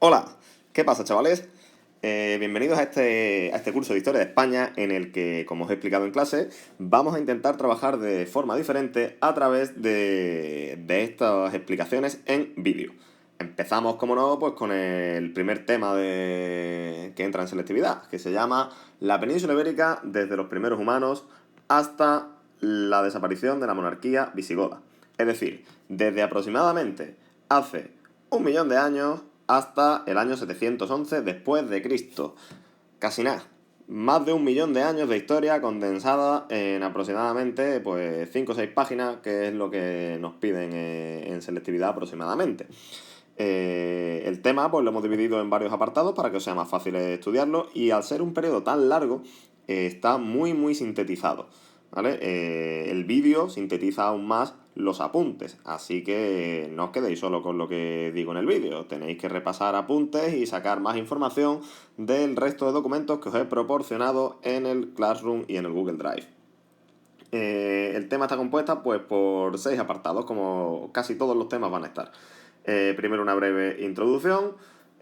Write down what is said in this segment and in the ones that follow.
Hola, ¿qué pasa, chavales? Bienvenidos a este curso de Historia de España en el que, como os he explicado en clase, vamos a intentar trabajar de forma diferente a través de estas explicaciones en vídeo. Empezamos, como no, pues con el primer tema que entra en selectividad, que se llama la península ibérica desde los primeros humanos hasta la desaparición de la monarquía visigoda. Es decir, desde aproximadamente hace 1 millón de años hasta el año 711 después de Cristo. Casi nada. Más de 1 millón de años de historia condensada en aproximadamente pues 5 o 6 páginas, que es lo que nos piden en selectividad aproximadamente. El tema pues lo hemos dividido en varios apartados para que os sea más fácil estudiarlo, y al ser un periodo tan largo está muy sintetizado, ¿vale? El vídeo sintetiza aún más los apuntes, así que no os quedéis solo con lo que digo en el vídeo, tenéis que repasar apuntes y sacar más información del resto de documentos que os he proporcionado en el Classroom y en el Google Drive. El tema está compuesto pues por 6 apartados, como casi todos los temas van a estar. Primero una breve introducción,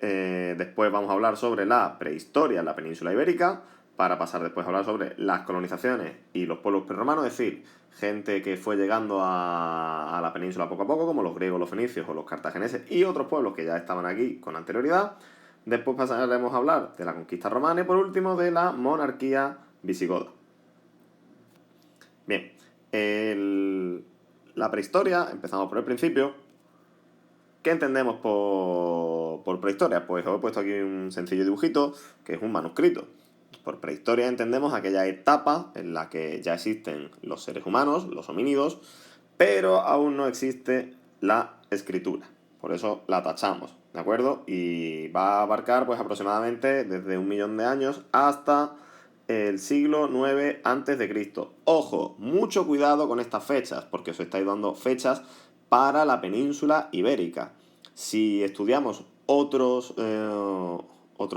después vamos a hablar sobre la prehistoria en la península ibérica, para pasar después a hablar sobre las colonizaciones y los pueblos prerromanos, es decir, gente que fue llegando a la península poco a poco, como los griegos, los fenicios o los cartagineses y otros pueblos que ya estaban aquí con anterioridad. Después pasaremos a hablar de la conquista romana y por último de la monarquía visigoda. Bien, la prehistoria, empezamos por el principio. ¿Qué entendemos por prehistoria? Pues os he puesto aquí un sencillo dibujito, que es un manuscrito. Por prehistoria entendemos aquella etapa en la que ya existen los seres humanos, los homínidos, pero aún no existe la escritura. Por eso la tachamos, ¿de acuerdo? Y va a abarcar pues aproximadamente desde 1 millón de años hasta el siglo IX a.C. Ojo, mucho cuidado con estas fechas, porque os estáis dando fechas para la península ibérica. Si estudiamos otros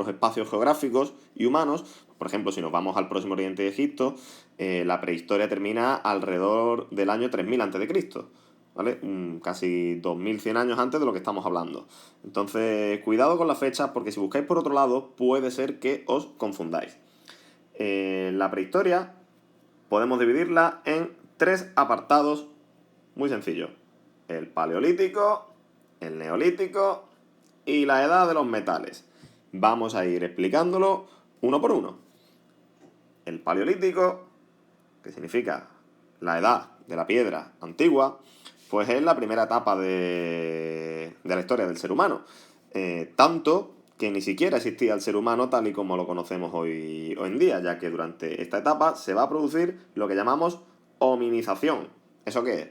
espacios geográficos y humanos, por ejemplo, si nos vamos al Próximo Oriente de Egipto, la prehistoria termina alrededor del año 3000 a.C., ¿vale? Casi 2100 años antes de lo que estamos hablando. Entonces, cuidado con las fechas, porque si buscáis por otro lado, puede ser que os confundáis. La prehistoria podemos dividirla en 3 apartados muy sencillos: el paleolítico, el neolítico y la edad de los metales. Vamos a ir explicándolo uno por uno. El paleolítico, que significa la edad de la piedra antigua, pues es la primera etapa de la historia del ser humano. Tanto que ni siquiera existía el ser humano tal y como lo conocemos hoy en día, ya que durante esta etapa se va a producir lo que llamamos hominización. ¿Eso qué es?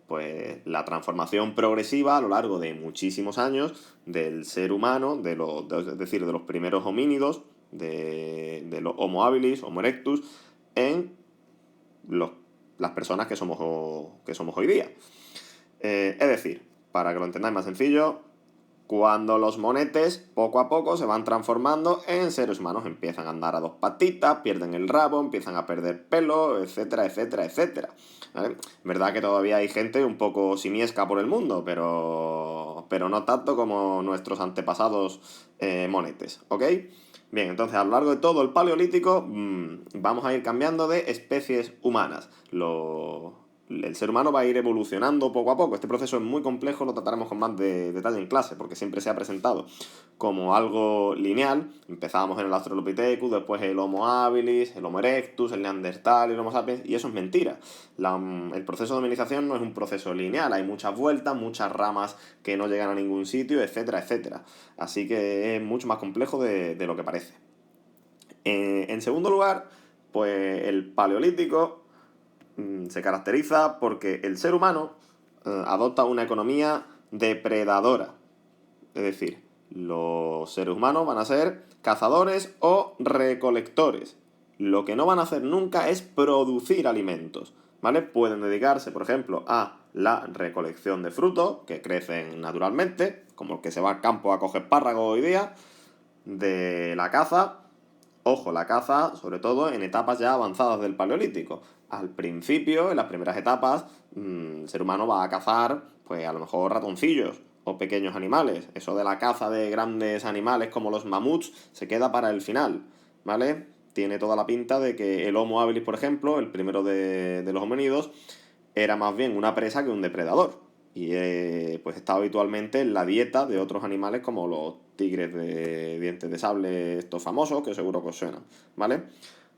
Pues la transformación progresiva a lo largo de muchísimos años del ser humano, es decir, de los primeros homínidos, de los Homo habilis, Homo erectus, en las personas que somos hoy día. Es decir, para que lo entendáis más sencillo, cuando los monetes poco a poco se van transformando en seres humanos, empiezan a andar a 2 patitas, pierden el rabo, empiezan a perder pelo, etcétera, etcétera, etcétera. ¿Vale? Verdad que todavía hay gente un poco simiesca por el mundo, pero no tanto como nuestros antepasados monetes, ¿ok? Bien, entonces a lo largo de todo el paleolítico vamos a ir cambiando de especies humanas. El ser humano va a ir evolucionando poco a poco. Este proceso es muy complejo, lo trataremos con más detalle en clase, porque siempre se ha presentado como algo lineal. Empezábamos en el Australopithecus, después el Homo habilis, el Homo erectus, el Neandertal y el Homo sapiens, y eso es mentira. El proceso de hominización no es un proceso lineal, hay muchas vueltas, muchas ramas que no llegan a ningún sitio, etcétera, etcétera. Así que es mucho más complejo de lo que parece. En segundo lugar, pues el paleolítico se caracteriza porque el ser humano adopta una economía depredadora. Es decir, los seres humanos van a ser cazadores o recolectores. Lo que no van a hacer nunca es producir alimentos, ¿vale? Pueden dedicarse, por ejemplo, a la recolección de frutos que crecen naturalmente, como el que se va al campo a coger espárragos hoy día, de la caza. Ojo, la caza, sobre todo en etapas ya avanzadas del Paleolítico. Al principio, en las primeras etapas, el ser humano va a cazar, pues a lo mejor ratoncillos o pequeños animales. Eso de la caza de grandes animales como los mamuts se queda para el final, ¿vale? Tiene toda la pinta de que el Homo habilis, por ejemplo, el primero de los homínidos, era más bien una presa que un depredador. Y pues estaba habitualmente en la dieta de otros animales como los tigres de dientes de sable, estos famosos, que seguro que os suenan, ¿vale?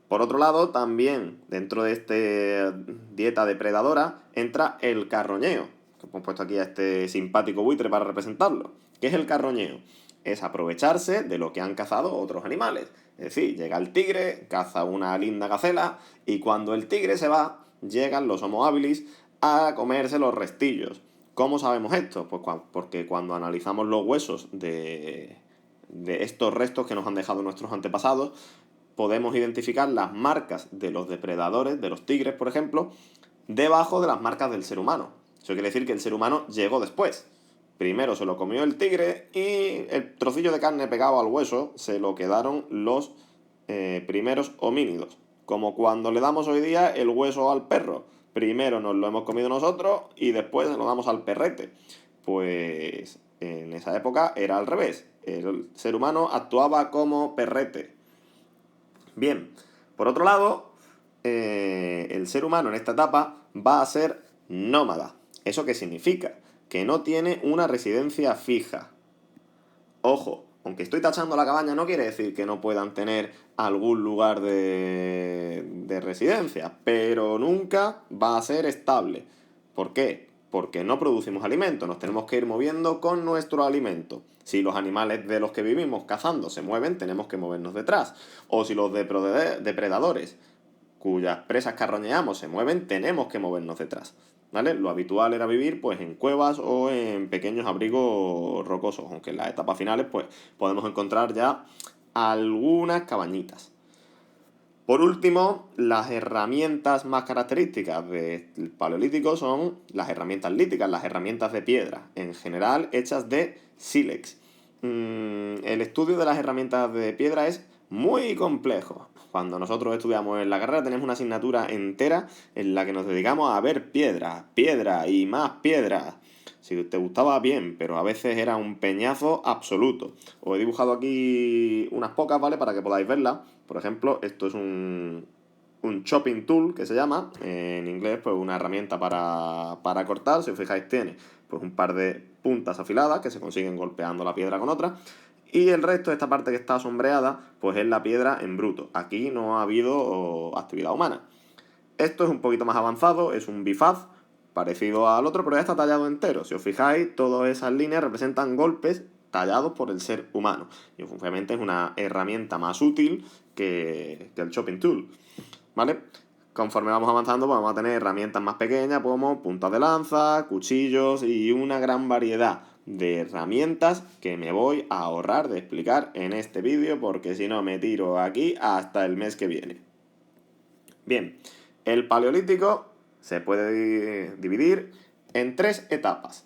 Por otro lado, también dentro de esta dieta depredadora entra el carroñeo, que hemos puesto aquí a este simpático buitre para representarlo. ¿Qué es el carroñeo? Es aprovecharse de lo que han cazado otros animales. Es decir, llega el tigre, caza una linda gacela, y cuando el tigre se va, llegan los Homo habilis a comerse los restillos. ¿Cómo sabemos esto? Pues porque cuando analizamos los huesos de estos restos que nos han dejado nuestros antepasados, podemos identificar las marcas de los depredadores, de los tigres, por ejemplo, debajo de las marcas del ser humano. Eso quiere decir que el ser humano llegó después. Primero se lo comió el tigre y el trocillo de carne pegado al hueso se lo quedaron los primeros homínidos. Como cuando le damos hoy día el hueso al perro. Primero nos lo hemos comido nosotros y después se lo damos al perrete. Pues en esa época era al revés. El ser humano actuaba como perrete. Bien, por otro lado, el ser humano en esta etapa va a ser nómada. ¿Eso qué significa? Que no tiene una residencia fija. Ojo, aunque estoy tachando la cabaña, no quiere decir que no puedan tener algún lugar de residencia, pero nunca va a ser estable. ¿Por qué? Porque no producimos alimento, nos tenemos que ir moviendo con nuestro alimento. Si los animales de los que vivimos cazando se mueven, tenemos que movernos detrás. O si los depredadores cuyas presas carroñeamos se mueven, tenemos que movernos detrás. ¿Vale? Lo habitual era vivir pues en cuevas o en pequeños abrigos rocosos, aunque en las etapas finales pues podemos encontrar ya algunas cabañitas. Por último, las herramientas más características del Paleolítico son las herramientas líticas, las herramientas de piedra, en general hechas de sílex. El estudio de las herramientas de piedra es muy complejo. Cuando nosotros estudiamos en la carrera tenemos una asignatura entera en la que nos dedicamos a ver piedra, piedra y más piedra. Si te gustaba, bien, pero a veces era un peñazo absoluto. Os he dibujado aquí unas pocas, ¿vale? Para que podáis verlas. Por ejemplo, esto es un chopping tool, que se llama. En inglés, pues una herramienta para cortar. Si os fijáis, tiene pues un par de puntas afiladas que se consiguen golpeando la piedra con otra. Y el resto, esta parte que está sombreada, pues es la piedra en bruto. Aquí no ha habido actividad humana. Esto es un poquito más avanzado, es un bifaz, parecido al otro, pero ya está tallado entero. Si os fijáis, todas esas líneas representan golpes tallados por el ser humano. Y obviamente es una herramienta más útil que el chopping tool. ¿Vale? Conforme vamos avanzando, pues vamos a tener herramientas más pequeñas como puntas de lanza, cuchillos y una gran variedad de herramientas que me voy a ahorrar de explicar en este vídeo porque si no me tiro aquí hasta el mes que viene. Bien, el Paleolítico se puede dividir en 3 etapas.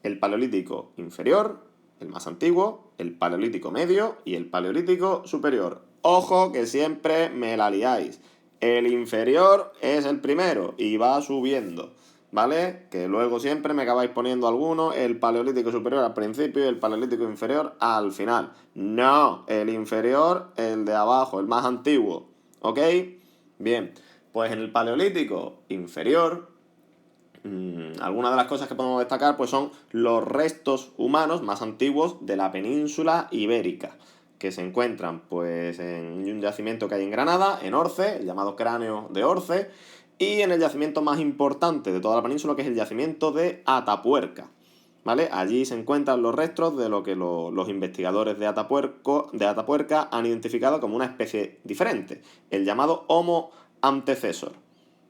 El Paleolítico inferior, el más antiguo, el Paleolítico medio y el Paleolítico superior. Ojo que siempre me la liáis. El inferior es el primero y va subiendo, ¿vale? Que luego siempre me acabáis poniendo alguno, el Paleolítico superior al principio y el Paleolítico inferior al final. No, el inferior, el de abajo, el más antiguo, ¿ok? Bien, pues en el Paleolítico inferior, algunas de las cosas que podemos destacar pues son los restos humanos más antiguos de la península ibérica, que se encuentran pues en un yacimiento que hay en Granada, en Orce, el llamado cráneo de Orce, y en el yacimiento más importante de toda la península, que es el yacimiento de Atapuerca. ¿Vale? Allí se encuentran los restos de lo que los investigadores de Atapuerca han identificado como una especie diferente, el llamado Homo antecesor.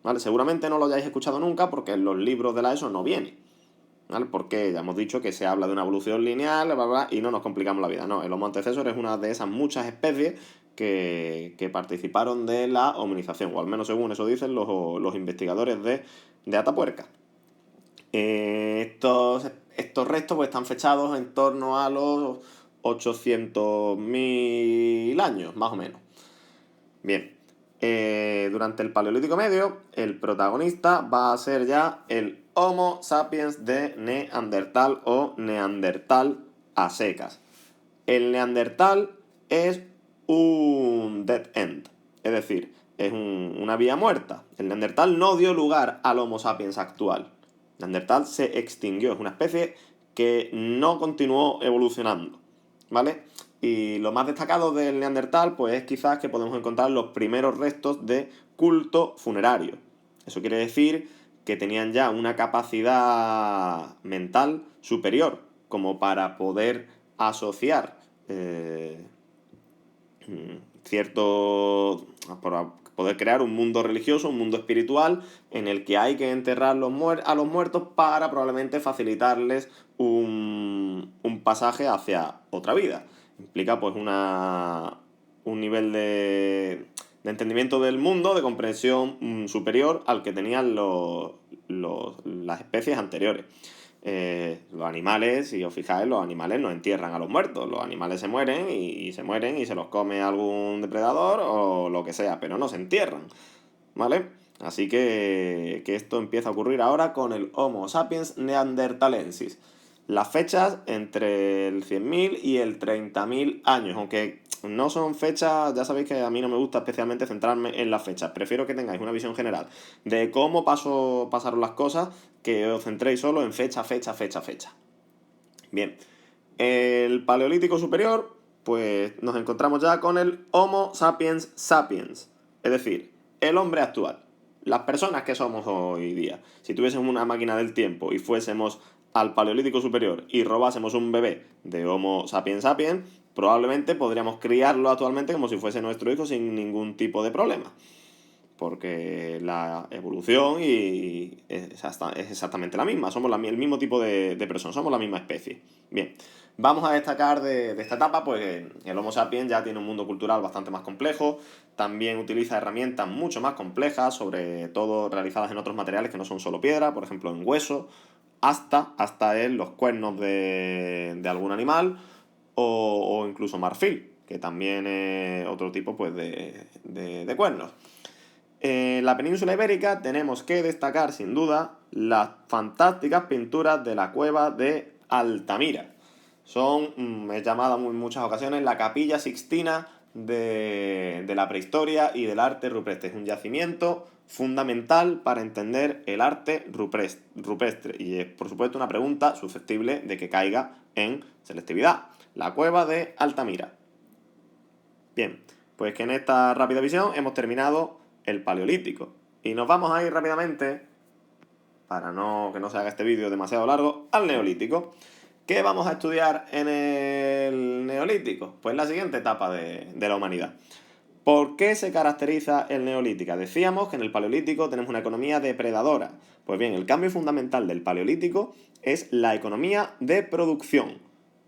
¿Vale? Seguramente no lo hayáis escuchado nunca porque en los libros de la ESO no viene. ¿Vale? Porque ya hemos dicho que se habla de una evolución lineal, bla, bla, y no nos complicamos la vida. No, el Homo antecesor es una de esas muchas especies que participaron de la hominización, o al menos según eso dicen los investigadores de Atapuerca. Estos restos pues, están fechados en torno a los 800.000 años, más o menos. Bien, durante el Paleolítico Medio, el protagonista va a ser ya el Homo sapiens de Neandertal o Neandertal a secas. El Neandertal es un dead end, es decir, es una vía muerta. El Neandertal no dio lugar al Homo sapiens actual. El Neandertal se extinguió, es una especie que no continuó evolucionando, ¿vale? Y lo más destacado del Neandertal, pues es quizás que podemos encontrar los primeros restos de culto funerario. Eso quiere decir que tenían ya una capacidad mental superior, como para poder asociar para poder crear un mundo religioso, un mundo espiritual, en el que hay que enterrar a los muertos para probablemente facilitarles un pasaje hacia otra vida. Implica pues un nivel de entendimiento del mundo, de comprensión superior al que tenían las especies anteriores. Los animales, si os fijáis, los animales no entierran a los muertos. Los animales se mueren y se mueren y se los come algún depredador o lo que sea, pero no se entierran, ¿vale? Así que esto empieza a ocurrir ahora con el Homo sapiens neanderthalensis. Las fechas entre el 100.000 y el 30.000 años, aunque no son fechas, ya sabéis que a mí no me gusta especialmente centrarme en las fechas, prefiero que tengáis una visión general de cómo pasaron las cosas, que os centréis solo en fecha. Bien, el Paleolítico Superior, pues nos encontramos ya con el Homo sapiens sapiens, es decir, el hombre actual, las personas que somos hoy día. Si tuviésemos una máquina del tiempo y fuésemos al Paleolítico Superior y robásemos un bebé de Homo sapiens sapiens, probablemente podríamos criarlo actualmente como si fuese nuestro hijo sin ningún tipo de problema. Porque la evolución es exactamente la misma, somos el mismo tipo de persona, somos la misma especie. Bien, vamos a destacar de esta etapa, pues el Homo sapiens ya tiene un mundo cultural bastante más complejo, también utiliza herramientas mucho más complejas, sobre todo realizadas en otros materiales que no son solo piedra, por ejemplo en hueso, hasta en los cuernos de algún animal o incluso marfil, que también es otro tipo pues, de cuernos. En la península ibérica tenemos que destacar sin duda las fantásticas pinturas de la cueva de Altamira. Es llamada en muchas ocasiones la Capilla Sixtina de la prehistoria y del arte rupestre. Es un yacimiento fundamental para entender el arte rupestre y es por supuesto una pregunta susceptible de que caiga en selectividad. La cueva de Altamira. Bien, pues que en esta rápida visión hemos terminado el Paleolítico. Y nos vamos a ir rápidamente, para que no se haga este vídeo demasiado largo, al Neolítico. ¿Qué vamos a estudiar en el Neolítico? Pues la siguiente etapa de la humanidad. ¿Por qué se caracteriza el Neolítico? Decíamos que en el Paleolítico tenemos una economía depredadora. Pues bien, el cambio fundamental del Paleolítico es la economía de producción.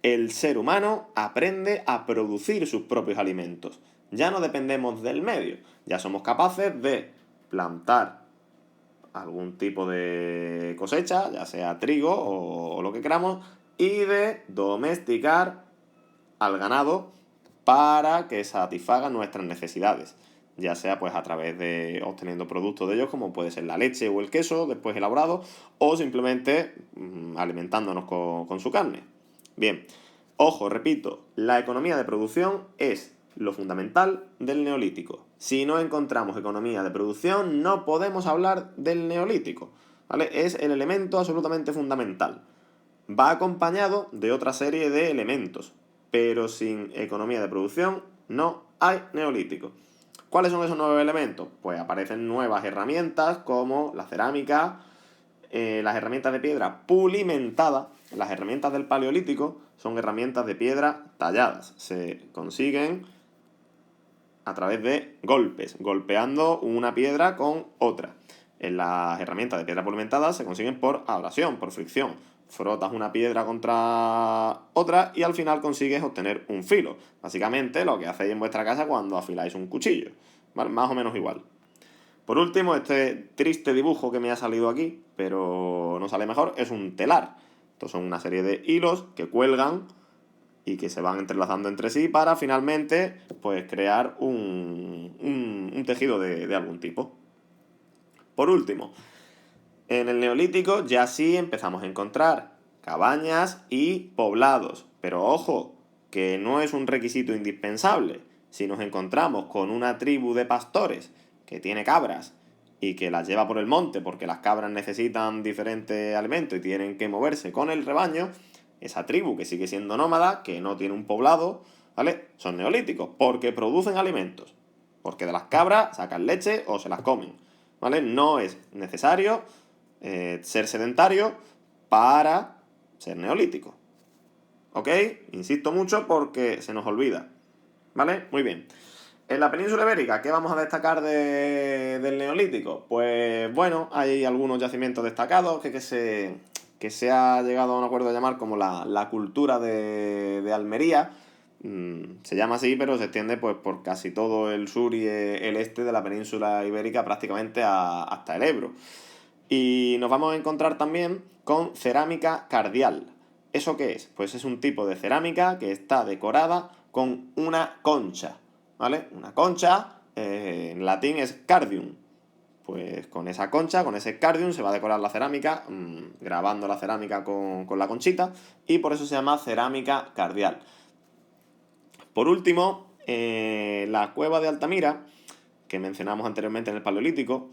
El ser humano aprende a producir sus propios alimentos. Ya no dependemos del medio, ya somos capaces de plantar algún tipo de cosecha, ya sea trigo o lo que queramos, y de domesticar al ganado para que satisfagan nuestras necesidades, ya sea pues a través de obteniendo productos de ellos como puede ser la leche o el queso después elaborado o simplemente alimentándonos con su carne. Bien, ojo, repito, la economía de producción es lo fundamental del Neolítico. Si no encontramos economía de producción, no podemos hablar del Neolítico, ¿vale? Es el elemento absolutamente fundamental. Va acompañado de otra serie de elementos, pero sin economía de producción no hay Neolítico. ¿Cuáles son esos nuevos elementos? Pues aparecen nuevas herramientas como la cerámica, las herramientas de piedra pulimentada. Las herramientas del Paleolítico son herramientas de piedra talladas. Se consiguen a través de golpes, golpeando una piedra con otra. En las herramientas de piedra pulimentada se consiguen por abrasión, por fricción. Frotas una piedra contra otra y al final consigues obtener un filo. Básicamente lo que hacéis en vuestra casa cuando afiláis un cuchillo, ¿vale? Más o menos igual. Por último, este triste dibujo que me ha salido aquí, pero no sale mejor, es un telar. Estos son una serie de hilos que cuelgan y que se van entrelazando entre sí para finalmente pues, crear un tejido de algún tipo. Por último, En el Neolítico ya sí empezamos a encontrar cabañas y poblados. Pero ojo, que no es un requisito indispensable. Si nos encontramos con una tribu de pastores que tiene cabras y que las lleva por el monte porque las cabras necesitan diferentes alimentos y tienen que moverse con el rebaño, esa tribu que sigue siendo nómada, que no tiene un poblado, ¿vale? Son neolíticos porque producen alimentos. Porque de las cabras sacan leche o se las comen, ¿vale? No es necesario ser sedentario para ser neolítico. ¿Ok? Insisto mucho porque se nos olvida. ¿Vale? Muy bien. En la península ibérica, ¿qué vamos a destacar del Neolítico? Pues bueno, hay algunos yacimientos destacados que se ha llegado a un acuerdo de llamar como la cultura de Almería. Se llama así, pero se extiende pues por casi todo el sur y el este de la península ibérica, prácticamente hasta el Ebro. Y nos vamos a encontrar también con cerámica cardial. ¿Eso qué es? Pues es un tipo de cerámica que está decorada con una concha, ¿vale? Una concha, en latín es cardium. Pues con esa concha, con ese cardium, se va a decorar la cerámica, grabando la cerámica con la conchita, y por eso se llama cerámica cardial. Por último, la cueva de Altamira, que mencionamos anteriormente en el Paleolítico,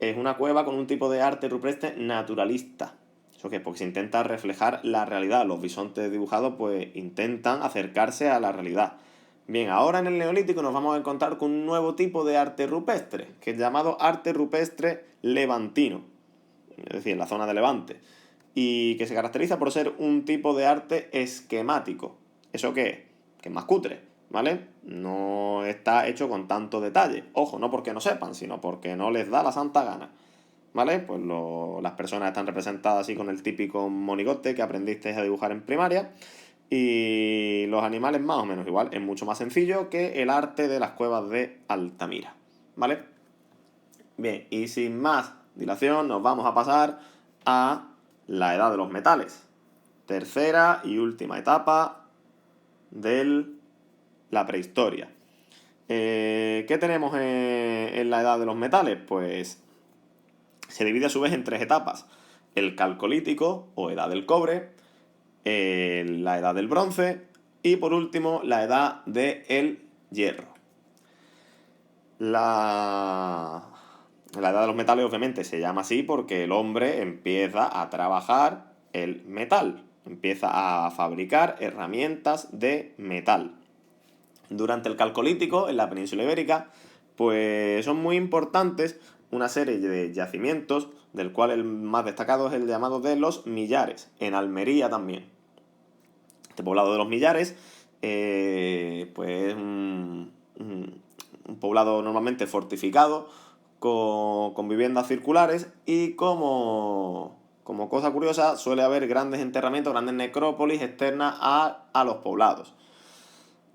es una cueva con un tipo de arte rupestre naturalista. ¿Eso qué? Porque se intenta reflejar la realidad. Los bisontes dibujados pues intentan acercarse a la realidad. Bien, ahora en el Neolítico nos vamos a encontrar con un nuevo tipo de arte rupestre, que es llamado arte rupestre levantino, es decir, en la zona de Levante, y que se caracteriza por ser un tipo de arte esquemático. ¿Eso qué es? Que es más cutre, ¿vale? No está hecho con tanto detalle. Ojo, no porque no sepan, sino porque no les da la santa gana. ¿Vale? Pues las personas están representadas así con el típico monigote que aprendisteis a dibujar en primaria. Y los animales más o menos igual. Es mucho más sencillo que el arte de las cuevas de Altamira. ¿Vale? Bien, y sin más dilación nos vamos a pasar a la edad de los metales. Tercera y última etapa de la prehistoria. ¿Qué tenemos en la edad de los metales? Pues se divide a su vez en tres etapas. El calcolítico o edad del cobre, la edad del bronce y por último la edad del hierro. La edad de los metales obviamente se llama así porque el hombre empieza a trabajar el metal, empieza a fabricar herramientas de metal. Durante el Calcolítico, en la península ibérica, pues son muy importantes una serie de yacimientos, del cual el más destacado es el llamado de los Millares, en Almería también. Este poblado de los Millares, pues un poblado normalmente fortificado, con viviendas circulares y como cosa curiosa suele haber grandes enterramientos, grandes necrópolis externas a los poblados.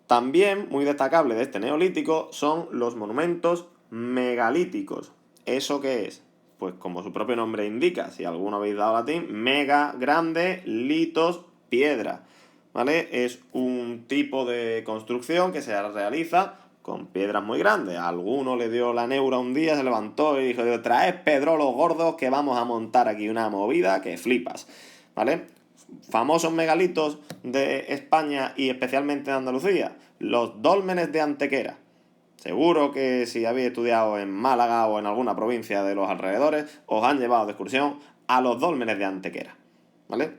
También muy destacable de este neolítico son los monumentos megalíticos. ¿Eso qué es? Pues como su propio nombre indica, si alguno habéis dado latín, mega, grande, litos, piedra. ¿Vale? Es un tipo de construcción que se realiza con piedras muy grandes. A alguno le dio la neura un día, se levantó y dijo, traed pedrolos gordos que vamos a montar aquí una movida que flipas. ¿Vale? Famosos megalitos de España y especialmente de Andalucía, los dólmenes de Antequera. Seguro que si habéis estudiado en Málaga o en alguna provincia de los alrededores, os han llevado de excursión a los dólmenes de Antequera. ¿Vale?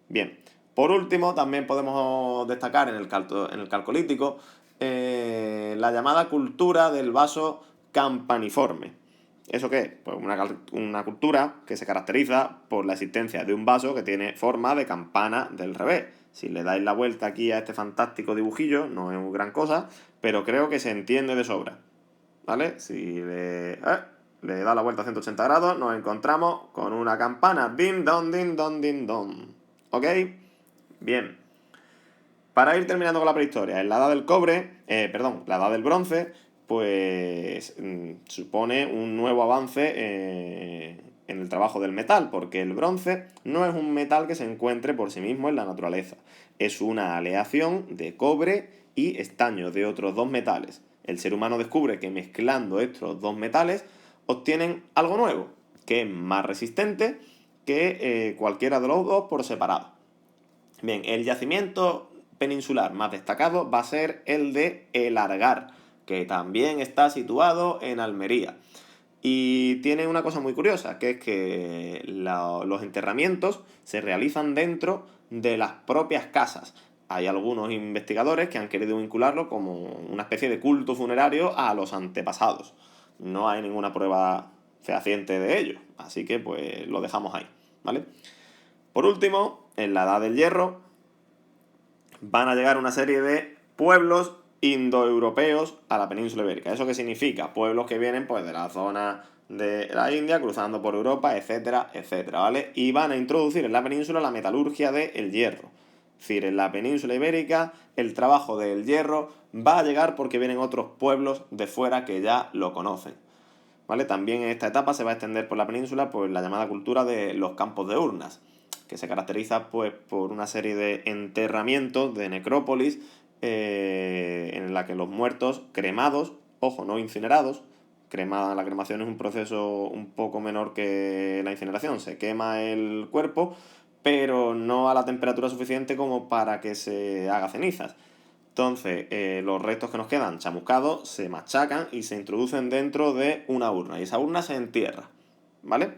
Bien. Por último, también podemos destacar en el Calcolítico la llamada cultura del vaso campaniforme. ¿Eso qué es? Pues una cultura que se caracteriza por la existencia de un vaso que tiene forma de campana del revés. Si le dais la vuelta aquí a este fantástico dibujillo, no es gran cosa, pero creo que se entiende de sobra. ¿Vale? Si le da la vuelta a 180 grados, nos encontramos con una campana. Din don, din don, din don. ¿Ok? Bien. Para ir terminando con la prehistoria, en la edad del cobre, la edad del bronce, pues supone un nuevo avance en el trabajo del metal, porque el bronce no es un metal que se encuentre por sí mismo en la naturaleza, es una aleación de cobre y estaño de otros dos metales. El ser humano descubre que mezclando estos dos metales obtienen algo nuevo, que es más resistente que cualquiera de los dos por separado. Bien, el yacimiento peninsular más destacado va a ser el de El Argar, que también está situado en Almería. Y tiene una cosa muy curiosa, que es que los enterramientos se realizan dentro de las propias casas. Hay algunos investigadores que han querido vincularlo como una especie de culto funerario a los antepasados. No hay ninguna prueba fehaciente de ello, así que pues lo dejamos ahí, ¿vale? Por último, en la Edad del Hierro van a llegar una serie de pueblos indoeuropeos a la península ibérica. ¿Eso qué significa? Pueblos que vienen pues de la zona de la India, cruzando por Europa, etcétera, etcétera, ¿vale? Y van a introducir en la península la metalurgia del hierro. Es decir, en la península ibérica el trabajo del hierro va a llegar porque vienen otros pueblos de fuera que ya lo conocen, ¿vale? También en esta etapa se va a extender por la península pues la llamada cultura de los campos de urnas, que se caracteriza pues por una serie de enterramientos, de necrópolis, en la que los muertos cremados, ojo, no incinerados, la cremación es un proceso un poco menor que la incineración, se quema el cuerpo, pero no a la temperatura suficiente como para que se haga cenizas. Entonces, los restos que nos quedan chamuscados se machacan y se introducen dentro de una urna, y esa urna se entierra, ¿vale?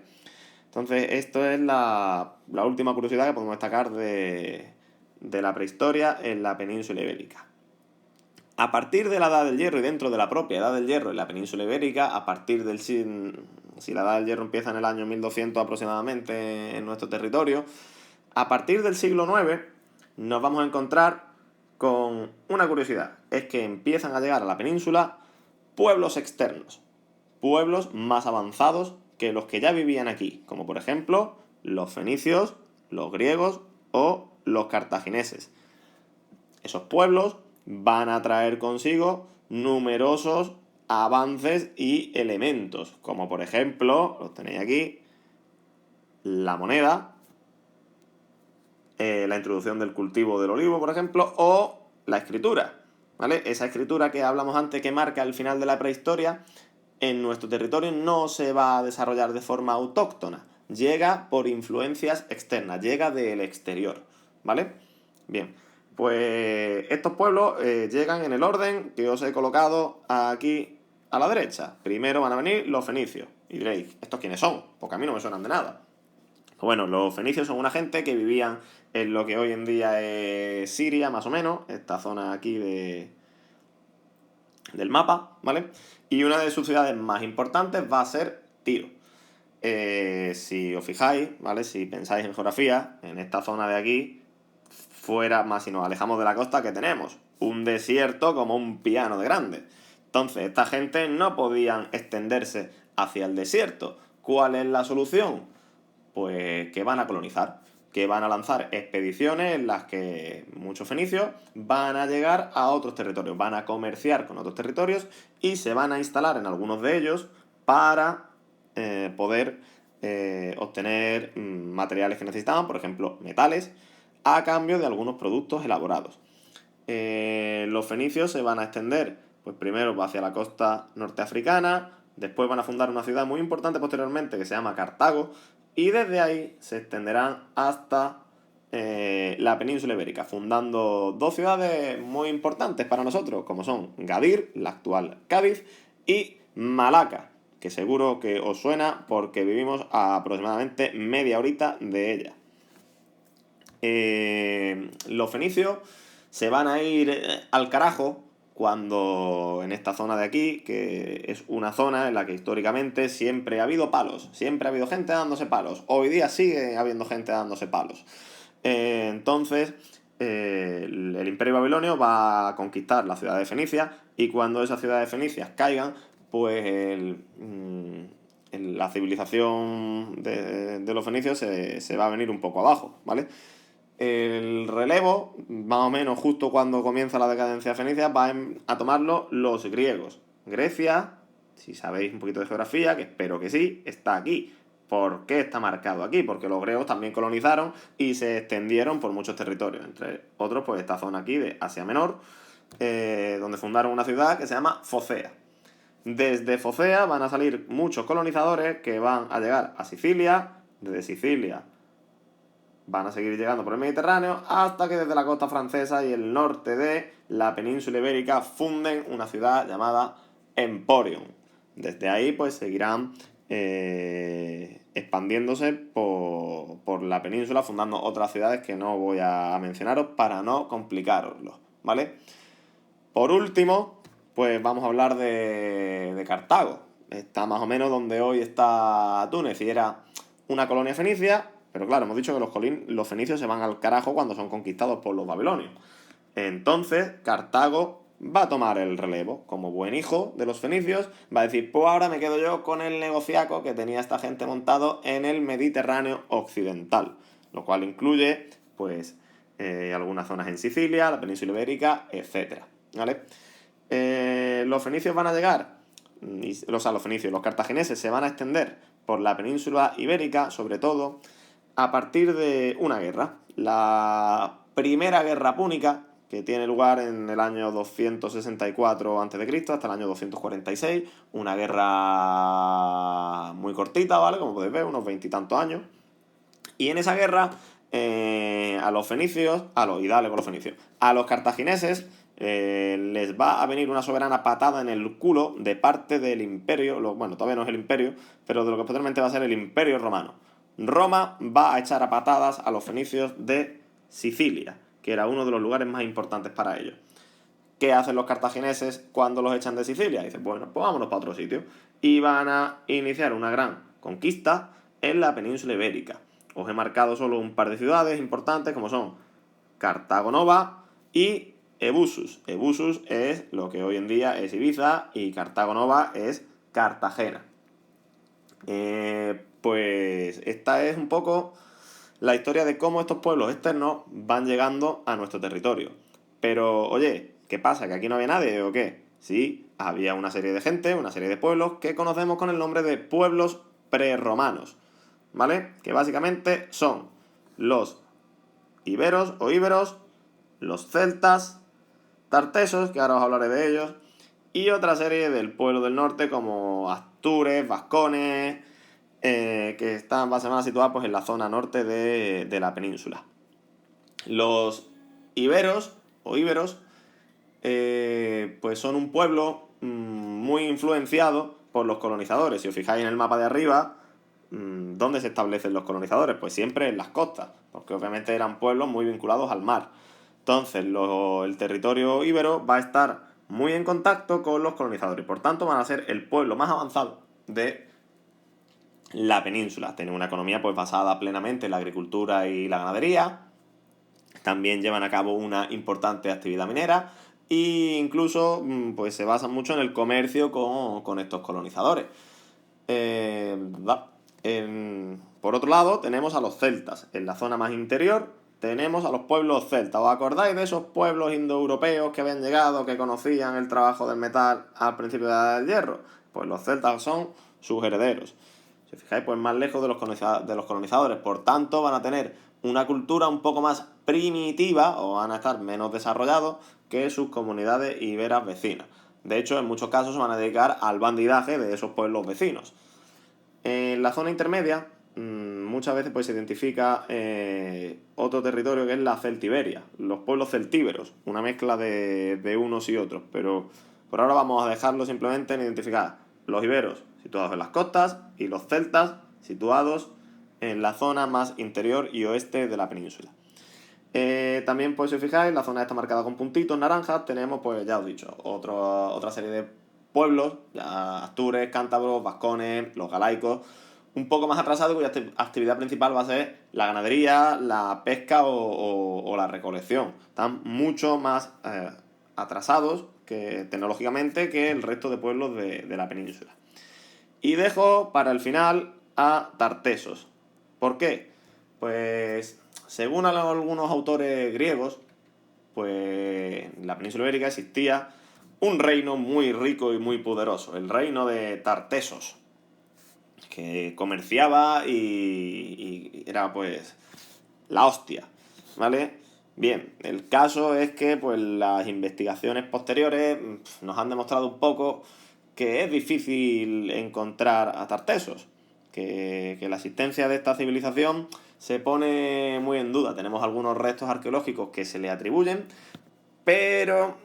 Entonces, esto es la última curiosidad que podemos destacar de la prehistoria en la península ibérica. A partir de la Edad del Hierro y dentro de la propia Edad del Hierro en la península ibérica, a partir del si la Edad del Hierro empieza en el año 1200 aproximadamente en nuestro territorio, a partir del siglo IX nos vamos a encontrar con una curiosidad, es que empiezan a llegar a la península pueblos externos, pueblos más avanzados que los que ya vivían aquí, como por ejemplo los fenicios, los griegos o los cartagineses. Esos pueblos van a traer consigo numerosos avances y elementos, como por ejemplo, los tenéis aquí, la moneda, la introducción del cultivo del olivo, por ejemplo, o la escritura, ¿vale? Esa escritura que hablamos antes que marca el final de la prehistoria, en nuestro territorio no se va a desarrollar de forma autóctona, llega por influencias externas, llega del exterior, ¿vale? Bien, pues estos pueblos llegan en el orden que os he colocado aquí a la derecha. Primero van a venir los fenicios, y diréis, ¿estos quiénes son? Porque a mí no me suenan de nada. Bueno, los fenicios son una gente que vivían en lo que hoy en día es Siria, más o menos, esta zona aquí del mapa, ¿vale? Y una de sus ciudades más importantes va a ser Tiro. Si os fijáis, ¿vale? Si pensáis en geografía, en esta zona de aquí, fuera, más si nos alejamos de la costa, que tenemos un desierto como un piano de grande. Entonces, esta gente no podían extenderse hacia el desierto. ¿Cuál es la solución? Pues que van a colonizar, que van a lanzar expediciones en las que muchos fenicios van a llegar a otros territorios, van a comerciar con otros territorios y se van a instalar en algunos de ellos para poder obtener materiales que necesitaban, por ejemplo, metales, a cambio de algunos productos elaborados. Los fenicios se van a extender, pues primero hacia la costa norteafricana, después van a fundar una ciudad muy importante posteriormente que se llama Cartago, y desde ahí se extenderán hasta la península ibérica, fundando dos ciudades muy importantes para nosotros, como son Gadir, la actual Cádiz, y Malaca, que seguro que os suena porque vivimos a aproximadamente media horita de ella. Los fenicios se van a ir al carajo cuando en esta zona de aquí, que es una zona en la que históricamente siempre ha habido palos, siempre ha habido gente dándose palos, hoy día sigue habiendo gente dándose palos. Entonces, el Imperio Babilonio va a conquistar la ciudad de Fenicia, y cuando esas ciudades de Fenicia caigan, pues la civilización de los fenicios se va a venir un poco abajo, ¿vale? El relevo, más o menos justo cuando comienza la decadencia fenicia, van a tomarlo los griegos. Grecia, si sabéis un poquito de geografía, que espero que sí, está aquí. ¿Por qué está marcado aquí? Porque los griegos también colonizaron y se extendieron por muchos territorios, entre otros pues esta zona aquí de Asia Menor, donde fundaron una ciudad que se llama Focea. Desde Focea van a salir muchos colonizadores que van a llegar a Sicilia, desde Sicilia van a seguir llegando por el Mediterráneo hasta que desde la costa francesa y el norte de la península ibérica funden una ciudad llamada Emporium. Desde ahí pues seguirán expandiéndose por la península, fundando otras ciudades que no voy a mencionaros para no complicaroslo, ¿vale? Por último, pues vamos a hablar de Cartago. Está más o menos donde hoy está Túnez y era una colonia fenicia, pero claro, hemos dicho que los fenicios se van al carajo cuando son conquistados por los babilonios. Entonces, Cartago va a tomar el relevo. Como buen hijo de los fenicios, va a decir, pues ahora me quedo yo con el negociaco que tenía esta gente montado en el Mediterráneo occidental. Lo cual incluye, pues, algunas zonas en Sicilia, la península ibérica, etc. ¿Vale? Los fenicios van a llegar, los cartagineses se van a extender por la península ibérica, sobre todo, a partir de una guerra. La primera guerra púnica, que tiene lugar en el año 264 a.C. hasta el año 246, una guerra muy cortita, ¿vale? Como podéis ver, unos 20 y tantos años. Y en esa guerra, a los fenicios, a los cartagineses les va a venir una soberana patada en el culo de parte del imperio, bueno, todavía no es el imperio, pero de lo que posteriormente va a ser el imperio romano. Roma va a echar a patadas a los fenicios de Sicilia, que era uno de los lugares más importantes para ellos. ¿Qué hacen los cartagineses cuando los echan de Sicilia? Dicen, bueno, pues vámonos para otro sitio. Y van a iniciar una gran conquista en la península ibérica. Os he marcado solo un par de ciudades importantes, como son Cartago Nova y Ebusus. Ebusus es lo que hoy en día es Ibiza y Cartago Nova es Cartagena. Pues esta es un poco la historia de cómo estos pueblos externos van llegando a nuestro territorio. Pero, oye, ¿qué pasa? ¿Que aquí no había nadie o qué? Sí, había una serie de gente, una serie de pueblos que conocemos con el nombre de pueblos prerromanos, ¿vale? Que básicamente son los iberos o íberos, los celtas, tartesos, que ahora os hablaré de ellos, y otra serie del pueblo del norte como astures, vascones, que van a situar pues, en la zona norte de la península. Los iberos o íberos pues son un pueblo muy influenciado por los colonizadores. Si os fijáis en el mapa de arriba, ¿dónde se establecen los colonizadores? Pues siempre en las costas, porque obviamente eran pueblos muy vinculados al mar. Entonces el territorio íbero va a estar muy en contacto con los colonizadores, por tanto van a ser el pueblo más avanzado de la península. Tienen una economía pues basada plenamente en la agricultura y la ganadería. También llevan a cabo una importante actividad minera e incluso pues se basan mucho en el comercio con estos colonizadores. Por otro lado, tenemos a los celtas. En la zona más interior tenemos a los pueblos celtas. ¿Os acordáis de esos pueblos indoeuropeos que habían llegado, que conocían el trabajo del metal al principio de la Edad del Hierro? Pues los celtas son sus herederos. Si os fijáis, pues más lejos de los colonizadores. Por tanto, van a tener una cultura un poco más primitiva o van a estar menos desarrollados que sus comunidades iberas vecinas. De hecho, en muchos casos se van a dedicar al bandidaje de esos pueblos vecinos. En la zona intermedia, muchas veces pues, se identifica otro territorio que es la Celtiberia, los pueblos celtíberos, una mezcla de unos y otros, pero por ahora vamos a dejarlo simplemente en identificar los iberos situados en las costas y los celtas situados en la zona más interior y oeste de la península. También, pues, si os fijáis, la zona está marcada con puntitos naranjas. Tenemos, pues, ya os he dicho, otra serie de pueblos, ya astures, cántabros, vascones, los galaicos, un poco más atrasados, cuya actividad principal va a ser la ganadería, la pesca o la recolección. Están mucho más atrasados tecnológicamente que el resto de pueblos de la península. Y dejo para el final a Tartesos. ¿Por qué? Pues según algunos autores griegos, pues en la península ibérica existía un reino muy rico y muy poderoso, el reino de Tartesos, que comerciaba y era pues la hostia, ¿vale? Bien, el caso es que pues las investigaciones posteriores nos han demostrado un poco que es difícil encontrar a Tartesos, que la existencia de esta civilización se pone muy en duda. Tenemos algunos restos arqueológicos que se le atribuyen, pero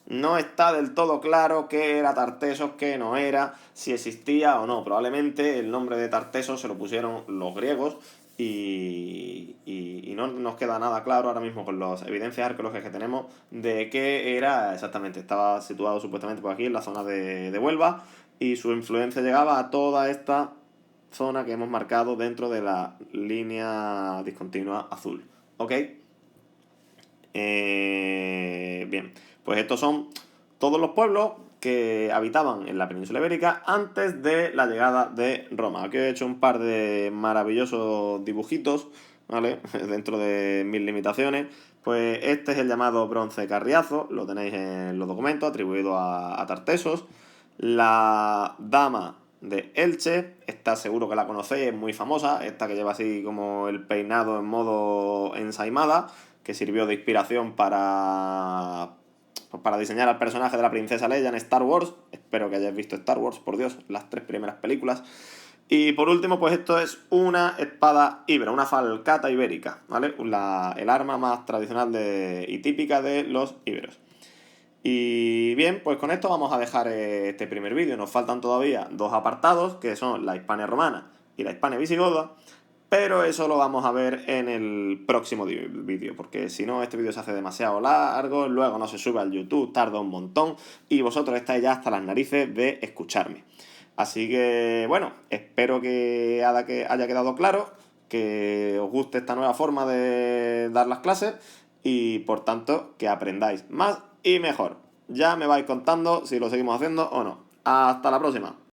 no está del todo claro qué era Tartesos, qué no era, si existía o no. Probablemente el nombre de Tartesos se lo pusieron los griegos y no nos queda nada claro ahora mismo con las evidencias arqueológicas que tenemos de qué era exactamente. Estaba situado supuestamente por aquí en la zona de Huelva y su influencia llegaba a toda esta zona que hemos marcado dentro de la línea discontinua azul. ¿Ok? Bien, pues estos son todos los pueblos que habitaban en la península ibérica antes de la llegada de Roma. Aquí he hecho un par de maravillosos dibujitos, ¿vale? Dentro de mis limitaciones. Pues este es el llamado bronce Carriazo, lo tenéis en los documentos, atribuido a Tartesos. La dama de Elche, esta seguro que la conocéis, es muy famosa, esta que lleva así como el peinado en modo ensaimada, que sirvió de inspiración para diseñar al personaje de la princesa Leia en Star Wars. Espero que hayáis visto Star Wars, por Dios, las 3 primeras películas. Y por último, pues esto es una espada íbera, una falcata ibérica, ¿vale? El arma más tradicional y típica de los íberos. Y bien, pues con esto vamos a dejar este primer vídeo. Nos faltan todavía 2 apartados, que son la Hispania romana y la Hispania visigoda, pero eso lo vamos a ver en el próximo vídeo, porque si no, este vídeo se hace demasiado largo, luego no se sube al YouTube, tarda un montón, y vosotros estáis ya hasta las narices de escucharme. Así que, bueno, espero que haya quedado claro, que os guste esta nueva forma de dar las clases, y por tanto, que aprendáis más y mejor. Ya me vais contando si lo seguimos haciendo o no. Hasta la próxima.